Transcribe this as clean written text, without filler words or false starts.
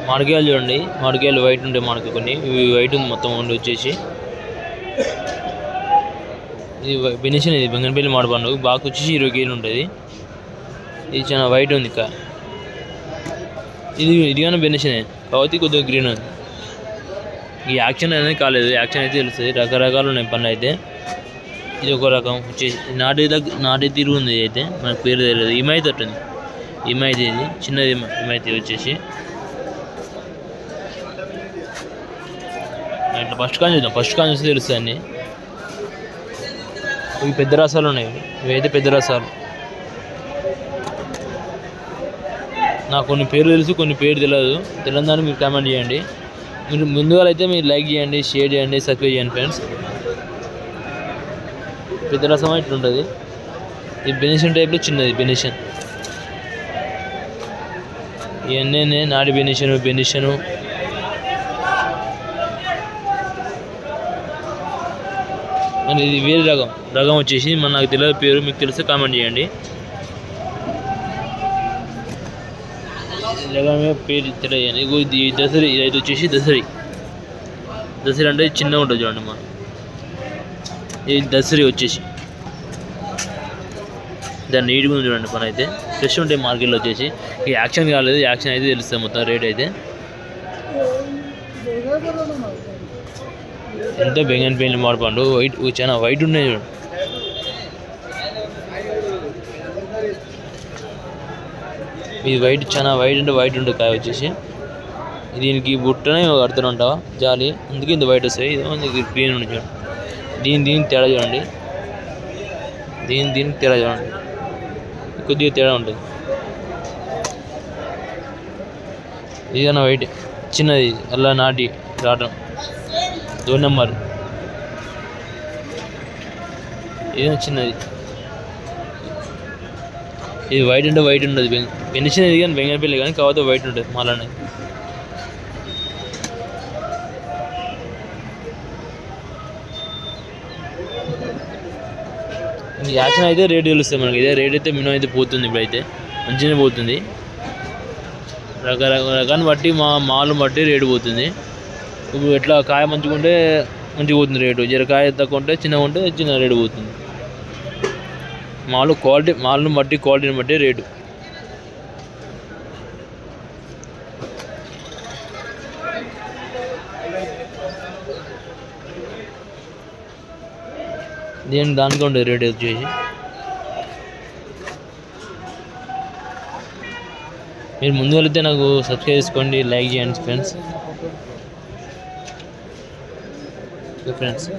మామిడికాయలు చూడండి, మామిడికాయలు వైట్ ఉంటాయి. మనకు కొన్ని ఇవి వైట్ ఉంది మొత్తం ఉండి వచ్చేసి. ఇది బెనిషన్, ఇది బంగనపల్లి మామిడి పండు బాగా వచ్చేసి 20 కేజీలు ఉంటుంది. ఇది చాలా వైట్ ఉంది ఇంకా. ఇది కానీ బెనిషనే కాబట్టి కొద్దిగా గ్రీన్ ఉంది. ఈ యాక్షన్ అనేది కాలేదు, యాక్షన్ అయితే తెలుస్తుంది. రకరకాలు ఉన్నాయి పనులు అయితే. ఇది ఒక రకం వచ్చేసి నాటి తీరు ఉంది. అయితే మనకు పేరు తెలియదు. ఇమైతే ఉంటుంది, ఇమైతే ఇది చిన్నది ఇమైతే వచ్చేసి. ఇట్లా ఫస్ట్ కాన్ చూస్తే తెలుస్తుంది అన్ని. ఇవి పెద్ద రసాలు ఉన్నాయి, ఇవైతే పెద్ద రసాలు. నాకు కొన్ని పేర్లు తెలుసు, కొన్ని పేరు తెలియదు. తెలియదని మీరు కామెంట్ చేయండి. మీరు ముందుగా అయితే మీరు లైక్ చేయండి, షేర్ చేయండి, సబ్స్క్రైబ్ చేయండి ఫ్రెండ్స్. పెద్ద రసం ఇట్లుంటుంది. ఇది బెనిషన్ టైప్లో చిన్నది బెనిషన్. ఇవన్నీ నాటి బెనిషను. మరి ఇది వేరే రకం వచ్చేసి నాకు తెలియదు పేరు. మీకు తెలిస్తే కామెంట్ చేయండి. రకమే పేరు తెలియజేయండి. ఇది దసరి, ఇది వచ్చేసి దసరి అంటే చిన్నగా ఉంటుంది చూడండి. మనం ఇది దసరి వచ్చేసి దాన్ని నీట్గా ఉంది చూడండి. పని అయితే ఫ్రెష్ ఉంటాయి మార్కెట్లో వచ్చేసి. ఈ యాక్షన్ కాలేదు, యాక్షన్ అయితే తెలుస్తుంది మొత్తం రేట్ అయితే. ఎంత బెంగనపల్లి మామిడి పండు వైట్, చాలా వైట్ ఉన్నాయి చూడండి. ఇది వైట్, చాలా వైట్ అంటే వైట్ ఉంటుంది కాయ వచ్చేసి. దీనికి బుట్టనే కడుతూనే ఉంటావా జాలి, అందుకే ఇంత వైట్ వస్తాయి. ఇది గ్రీన్ ఉంది చూడండి. దీనికి తేడా చూడండి, దీనికి తేడా చూడండి, కొద్దిగా తేడా ఉంటుంది. ఇదన్నా వైట్ చిన్నది, అలా నాటి రావడం 2 నెంబర్. ఇదన్నా చిన్నది. ఇది వైట్ అంటే వైట్ ఉండదు. బెనిషన్ ఇది కానీ బెంగనపల్లి కానీ కాకపోతే వైట్ ఉంటుంది మళ్ళీ. యాక్షన్ అయితే రేట్ తెలుస్తుంది మనకి. ఇదే రేట్ అయితే మినిమం అయితే పోతుంది. ఇప్పుడైతే మంచిగానే పోతుంది. రకాన్ని బట్టి మాలను బట్టి రేటు పోతుంది. ఇప్పుడు ఎట్లా కాయ మంచిగా ఉంటే మంచిగా పోతుంది రేటు, జర కాయ తక్కువ ఉంటే చిన్నగా ఉంటే చిన్న రేటు పోతుంది. మాలను బట్టి క్వాలిటీని బట్టి రేటు. దానికి ఉంటుంది రేట్ వచ్చేసి. మీరు ముందు వెళ్తే నాకు సబ్స్క్రైబ్ చేసుకోండి, లైక్ చేయండి ఫ్రెండ్స్.